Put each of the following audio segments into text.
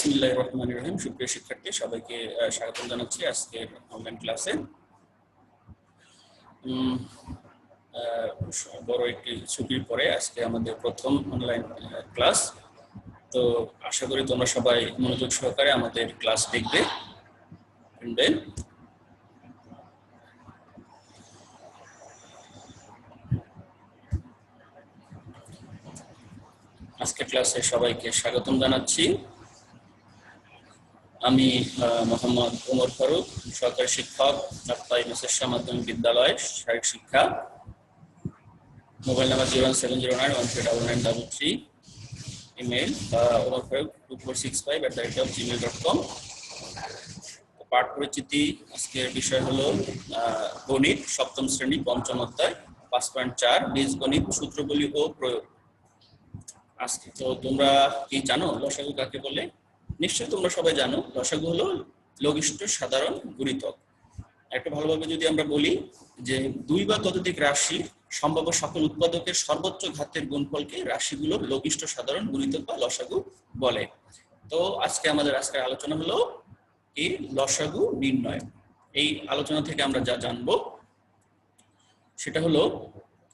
বিসমিল্লাহির রহমানির রহিম। সুপ্রিয় শিক্ষার্থী, সবাইকে স্বাগত জানাচ্ছি আজকের অনলাইন ক্লাসে। বড় একটি ছুটির পরে আজকে আমাদের প্রথম অনলাইন ক্লাস। তো আশা করি তোমরা সবাই মনোযোগ সহকারে আমাদের ক্লাস দেখবে। আজকে ক্লাসে সবাইকে স্বাগতম জানাচ্ছি। আমি মোহাম্মদ ওমর ফারুক, সহকারী শিক্ষক, চাঁদপাই মেসের মাধ্যমিক বিদ্যালয়, শারীরিক শিক্ষা। Mobile number 07091399333, email omarfaruk2465@gmail.com। পাঠ পরিচিতি, আজকের বিষয় হলো গণিত সপ্তম শ্রেণী পঞ্চম অধ্যায় 5.4 বীজগণিত সূত্রগুলি ও প্রয়োগ। আজকে তো তোমরা কি জানো লসাগু কাকে বলে? নিশ্চয়ই তোমরা সবাই জানো, লসাগু হলো লঘিষ্ঠ সাধারণ গুণিতক। একটা ভালোভাবে যদি আমরা বলি যে দুই বা ততোধিক রাশি সম্ভাব্য সকল উৎপাদকের সর্বোচ্চ ঘাতের গুণফলকে রাশিগুলোর লঘিষ্ঠ সাধারণ গুণিতক বা লসাগু বলে। তো আজকে আমাদের আজকের আলোচনা হলো এই লসাগু নির্ণয়। এই আলোচনা থেকে আমরা যা জানবো সেটা হলো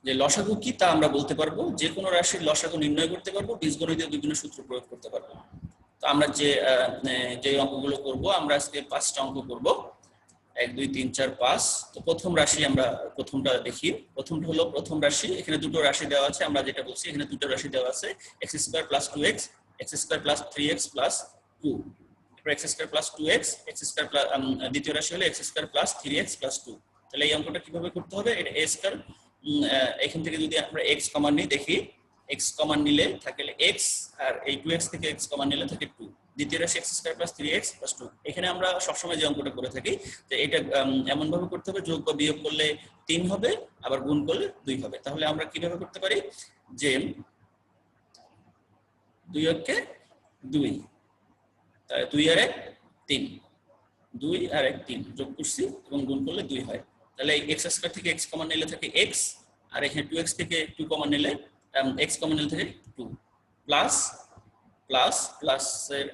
যে লসাগু কি তা আমরা বলতে পারবো, যে কোনো রাশির লসাগু নির্ণয় করতে পারবো, বীজগণিতীয় বিভিন্ন সূত্র প্রয়োগ করতে পারবো। তো আমরা যে অঙ্কগুলো করব, আমরা আজকে 5টা অঙ্ক করব, 1 2 3 4 5। তো প্রথম রাশি আমরা প্রথমটা দেখি। প্রথমটা হলো প্রথম রাশি। এখানে দুটো রাশি দেওয়া আছে, আমরা যেটা বলছি এখানে দুটো রাশি দেওয়া আছে, x² + 2x, x² + 3x + 2। x² + 2x, x² দ্বিতীয় রাশি হলো x² + 3x + 2। তাহলে এই অঙ্কটা কিভাবে করতে হবে? এটা a স্কয়ার, এখান থেকে যদি আমরা x কমন নিই, দেখি x কমন নিলে থাকে x, আর এই 2x থেকে x কমন নিলে থাকে 2। দ্বিতীয় রাশি x² + 3x + 2। এখানে আমরা সবসময় যে অঙ্কটা করে থাকি যে এটা এমন ভাবে করতে হবে, যোগ বা বিয়োগ করলে 3 হবে, আবার গুণ করলে 2 হবে। তাহলে আমরা কিভাবে করতে পারি যে 2 × 2, তাহলে 2 আর 1 3, 2 আর 1 3 যোগ করছি এবং গুণ করলে 2 হয়। তাহলে এই x² থেকে x কমন নিলে থাকে x, আর এখানে 2x থেকে 2 কমন নিলে x কমন নিলে থাকে 2, প্লাস প্লাস প্লাস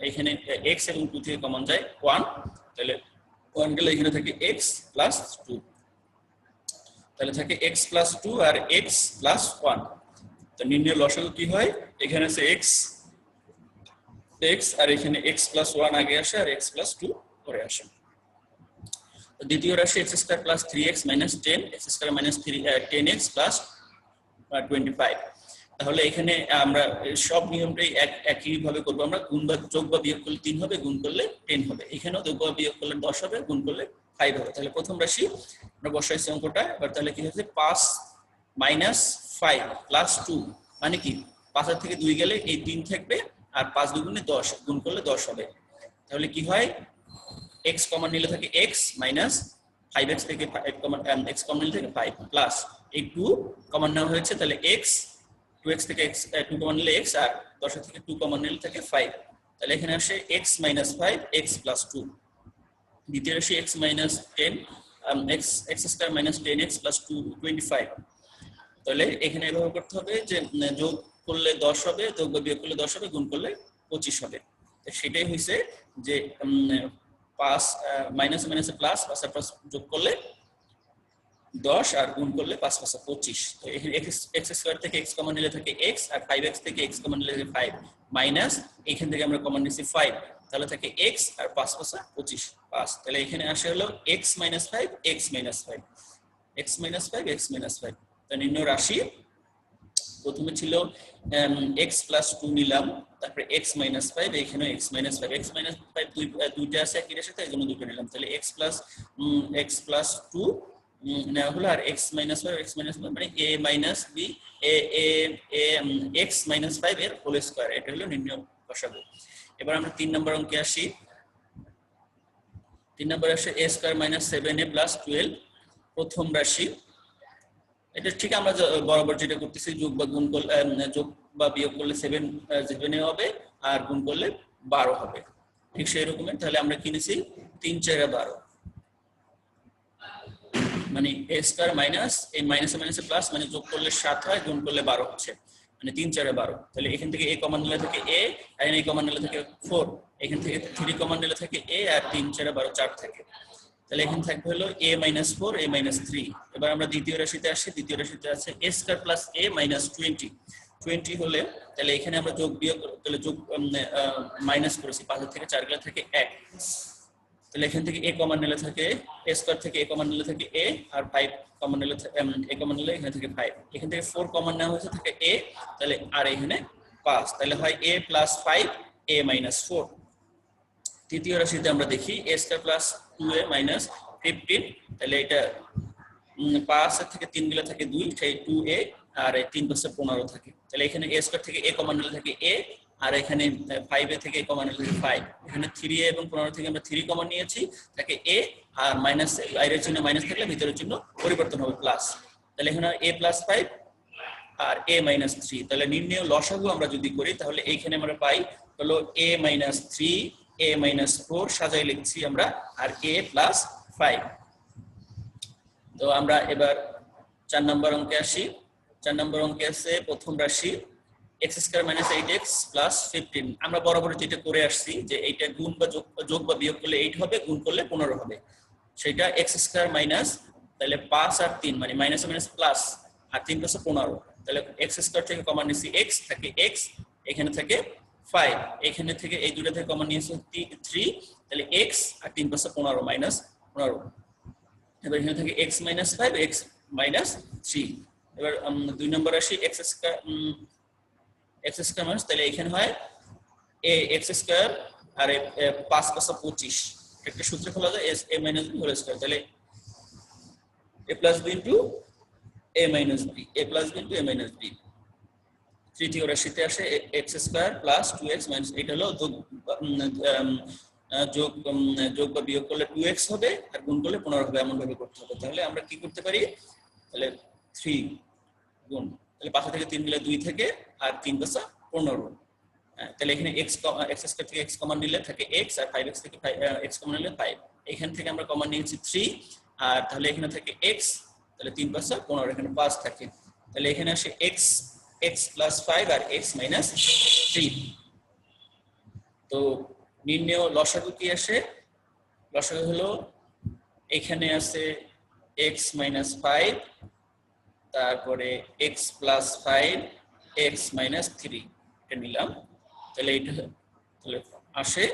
এখানে x এবং 2 থেকে কমন যায় 1, তাহলে 1 গেলে এখানে থাকে x + 2, তাহলে থাকে x + 2 আর x + 1। তো নির্ণয় লসাগু কি হয়? এখানে আছে x আর এখানে x + 1 আগে আসে আর x + 2 পরে আসে। তো দ্বিতীয় রাশি x² + 3x - 10, x² - 10x + 25। তাহলে এখানে আমরা সব নিয়মটাই একই ভাবে করব। আমরা গুণ বা যোগ বা বিয়োগ করলে 3 হবে, গুণ করলে 10 হবে। এখানেও যোগ বা বিয়োগ করলে 10 হবে, গুণ করলে 5 হবে। তাহলে প্রথম রাশি আমরা বসাইছি অঙ্কটা। এবার তাহলে কি হচ্ছে 5 - 5 + 2 মানে কি 5 এর থেকে 2 গেলে এই 3 থাকবে, আর 5 2 × 10, গুণ করলে 10 হবে। তাহলে কি হয়, x কমন নিলে থাকে x মাইনাস 5x থেকে x কমন নিলে থাকে 5 প্লাস এই 2 কমন নেওয়া হয়েছে, তাহলে x 2x থেকে x 2 কমন নিলে x, আর 10 থেকে 2 কমন নিলে থাকে 5। তাহলে এখানে আসে x - 5 x + 2। দ্বিতীয় রাশি x - 10 x² - 10x + 2 25। তাহলে এখানে এভাবে করতে হবে যে যোগ করলে 10 হবে, যোগ বা বিয়োগ করলে 10 হবে, গুণ করলে 25 হবে। তো সেটাই হইছে যে 5 মাইনাস মাইনাসে প্লাস, প্লাস আর প্লাস যোগ করলে 10 আর গুণ করলে 5 × 5 = 25। তো এখানে x² থেকে x কমন নিলে থাকে x, আর 5x থেকে x কমন নিলে থাকে 5, মাইনাস এখান থেকে আমরা কমন নিছি 5, তাহলে থাকে x আর 5 × 5 = 25 5। তাহলে এখানে আসে হলো x - 5 x - 5 x - 5 x - 5। তো নির্ণয় রাশি প্রথমে ছিল x + 2 নিলাম, তারপরে x - 5, এখানে x - 5 x - 5 দুইটা আছে একই সাথে, এজন্য দুটো নিলাম। তাহলে x + 2 নেওয়া হলো, আর x - 5 x - 5 মানে a - b x - 5 এর হোল স্কয়ার। এটা হলো নির্ণয় লসাগু। এবার আমরা 3 নম্বর অঙ্কে আসি। 3 নম্বরে আসে a² - 7a + 12, প্রথম রাশি। এটা ঠিক আমরা বরাবর যেটা করতেছি, যোগ বা গুণ করলে যোগ বা বিয়োগ করলে 7 হবে, আর গুণ করলে 12 হবে, ঠিক সেই রকমের। তাহলে আমরা কি নিছি 3 4 12, মানে a² মাইনাস এই মাইনাসে মাইনাসে প্লাস, মানে যোগ করলে 7 হয়, গুণ করলে 12 হচ্ছে। মানে 3 4 12, তাহলে এখান থেকে a কমন নিলে থাকে a, আর এখানে a কমন নিলে থাকে 4, এখান থেকে 3 কমন নিলে থাকে a, আর 3 4 12 4 থাকে, তাহলে এখানে থাকবে হলো a - 4 a - 3। এবার আমরা দ্বিতীয় রাশিতে আসি, দ্বিতীয় রাশিতে আছে a square plus a minus 20, 20 হলে তাহলে এখানে আমরা যোগ বিয়োগ, তাহলে যোগ মাইনাস করেছি, 5 থেকে 4 গেলে থাকে 1, তাহলে এখান থেকে a কমন নিলে থাকে a স্কয়ার থেকে a কমন নিলে থাকে a, আর 5 কমন নিলে a কমন নিলে এখানে থেকে 5, এখান থেকে 4 কমন নেওয়া হয়েছে থাকে a, তাহলে আর এখানে 5, তাহলে হয় a + 5 a - 4। তৃতীয় রাশিতে আমরা দেখি a square plus 2a minus 15, তাহলে এটা 5 এর থেকে 3 গেলে থাকে 2, সেই 2a, আর 3 + 15 থাকে, তাহলে এখানে a স্কয়ার থেকে a কমন নিলে থাকে a, আর এখানে 5a থেকে a কমন নিলে থাকে 5, এখানে 3a এবং 15 থেকে আমরা 3 কমন নিয়েছি থাকে a, আর মাইনাস বাইরের চিহ্ন মাইনাস থাকলে ভিতরের চিহ্ন পরিবর্তন হবে প্লাস, তাহলে এখানে a + 5 আর a - 3, তাহলে নির্ণেয় লসাগু আমরা যদি করি তাহলে এইখানে আমরা পাই হলো a - 3 a - 4 সাজাই লিখছি আমরা, আর a + 5। তো আমরা এবার 4 নম্বর অঙ্কে আসি। 4 নম্বর অঙ্কে আছে প্রথম রাশি x² - 8x + 15। আমরা বরাবর যেটা করে আসছি যে এইটা গুণ বা যোগ বা বিয়োগ করলে 8 হবে, গুণ করলে 15 হবে, সেটা x² মাইনাস, তাহলে 5 আর 3 মানে মাইনাস মাইনাস প্লাস, আর 3 + 15, তাহলে x² থেকে কমন নিয়েছি x, থাকে x, এখানে থাকে 5, এখানে থেকে এই দুটো থেকে কমন নিয়েছি 3, তাহলে x আর 3 + 15 মাইনাস 15, এবার এখানে থাকে x - 5 x - 3। এবার 2 নম্বর রাশি x² মাইনাস, তাহলে এখানে হয় a x² আর 5 + 25, একটা সূত্রে খোলা যায় a - b হোল স্কয়ার, তাহলে a + b * a - b, a + b * a - b। তৃতীয় রাশিতে আসে x² + 2x মাইনাস, এটা হলো যোগ বা বিয়োগ করলে 2x হবে, আর গুণ করলে 15 হবে, এমন ভাবে করতে হবে। তাহলে আমরা কি করতে পারি, তাহলে 3 গুণ, তাহলে 5 থেকে 3 গেলে 2 থেকে, আর 3 + 15, তাহলে এখানে x² থেকে x কমন নিলে থাকে x, আর 5x থেকে x কমন নিলে 5, এখান থেকে আমরা কমন নিয়েছি 3, আর তাহলে এখানে থাকে x, তাহলে 3 + 15, এখানে 5 থাকে, তাহলে এখানে আসে x + 5 আর x - 3। তো নির্ণেয় লসাগু কি আসে, লসাগু হলো এখানে আছে x - 5, তারপরে x + 5 x - 3, এটা নিলাম, তাহলে এটা তাহলে আসে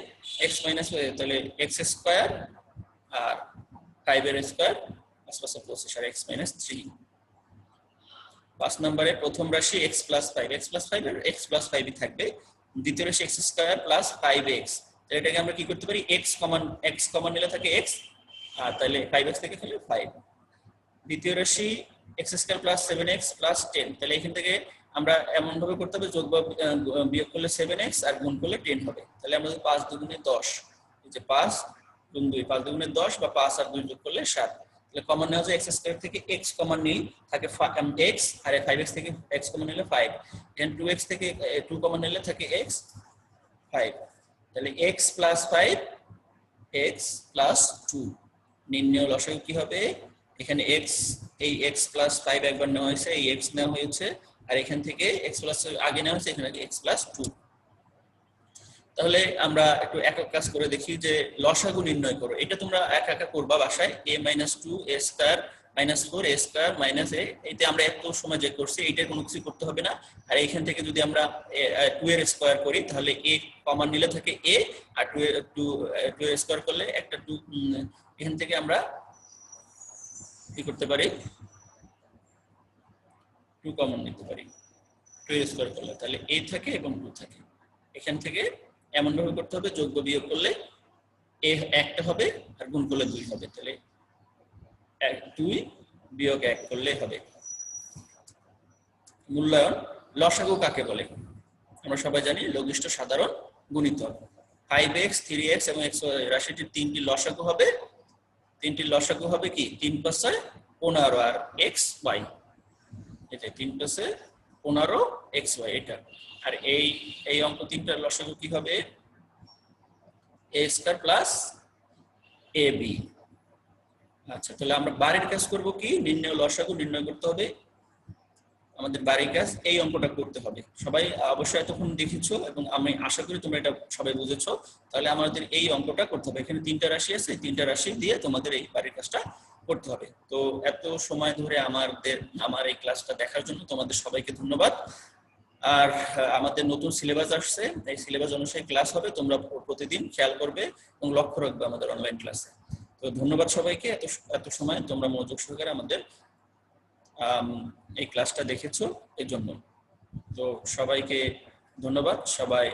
x - তাহলে x² আর 5 এর স্কয়ার 5 + 25 আর x - 3। 5 নম্বরে প্রথম রাশি x + 5, x + 5 আর x + 5 ই থাকবে। দ্বিতীয় রাশি x² + 5x, তাহলে এটাকে আমরা কি করতে পারি, x কমন নিলে থাকে x, আর তাহলে 5x থেকে তাহলে 5। দ্বিতীয় রাশি x² + 7x + 10, তাহলে এখান থেকে আমরা এমন ভাবে করতে হবে, যোগ বা বিয়োগ করলে 7x, আর গুণ করলে 10 হবে, তাহলে আমরা 5 × 2 = 10, এই যে 5 × 2 5 × 2 = 10, বা 5 আর 2 যোগ করলে 7, তাহলে কমন নেওয়া যায় x² থেকে x কমন নিই থাকে x, আর 5x থেকে x কমন নিলে 5, এখানে 2x থেকে 2 কমন নিলে থাকে x 5, তাহলে x + 5 x + 2। নির্ণেয় লসাগু কি হবে, এখানে x, এই x + 5 একবার নেওয়া হয়েছে, এই x নেওয়া হয়েছে, আর এখান থেকে x + আগে নেওয়া হয়েছে, এখানে x + 2। তাহলে আমরা একটু একক কাজ করে দেখি যে লসাগু নির্ণয় করো, এটা তোমরা একা করবা বাসায়, a - 2 a² - 4 a² - a, এইতে আমরা এত সময় যে করছি এইটা কোনো কিছু করতে হবে না। আর এইখান থেকে যদি আমরা 2 এর স্কয়ার করি তাহলে a কমন নিলে থাকে a, আর 2 এর স্কয়ার করলে একটা 2, এখান থেকে আমরা কি করতে পারি, 2 কমন নিতে পারি 2 এর স্কয়ার করলে, তাহলে a থাকে এবং 2 থাকে, এখান থেকে এমন ভাবে করতে হবে, যোগ বা বিয়োগ করলে a একটা হবে, আর গুণ করলে 2 হবে, তাহলে 2 বিয়োগ 1 করলে হবে। মূল্যায়ন লসাগু কাকে বলে, আমরা সবাই জানি লঘিষ্ঠ সাধারণ গুণিতক। 5x 3x এবং x রাশিটির তিনটি লসাগু হবে, তিনটি লসাগু হবে কি 3 + 15 আর xy, এটা 3 + 15 xy এটা, আর এই অঙ্ক তিনটার লসাগু কি হবে, a² + ab। আচ্ছা, তাহলে আমরা বাড়ির কাজ করব কি, নির্ণয় লসাগু নির্ণয় করতে হবে আমাদের বাড়ির কাজ এই অঙ্কটা করতে হবে। সবাই অবশ্যই এতক্ষণ দেখেছো এবং আমি আশা করি তোমরা এটা সবাই বুঝেছো। তাহলে আমাদের এই অঙ্কটা করতে হবে। এখানে 3টা রাশি আছে, 3টা রাশি দিয়ে তোমাদের এই বাড়ির কাজটা করতে হবে। তো এত সময় ধরে আমার এই ক্লাসটা দেখার জন্য তোমাদের সবাইকে ধন্যবাদ। আর আমাদের নতুন সিলেবাস আসছে, এই সিলেবাস অনুযায়ী ক্লাস হবে, তোমরা প্রতিদিন খেয়াল করবে এবং লক্ষ্য রাখবে আমাদের অনলাইন ক্লাসে। তো ধন্যবাদ সবাইকে, এত সময় তোমরা মনোযোগ সহকারে আমাদের এই ক্লাসটা দেখেছো এর জন্য। তো সবাইকে ধন্যবাদ, সবাই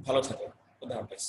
ভালো থাকো, খুদা হাফেজ।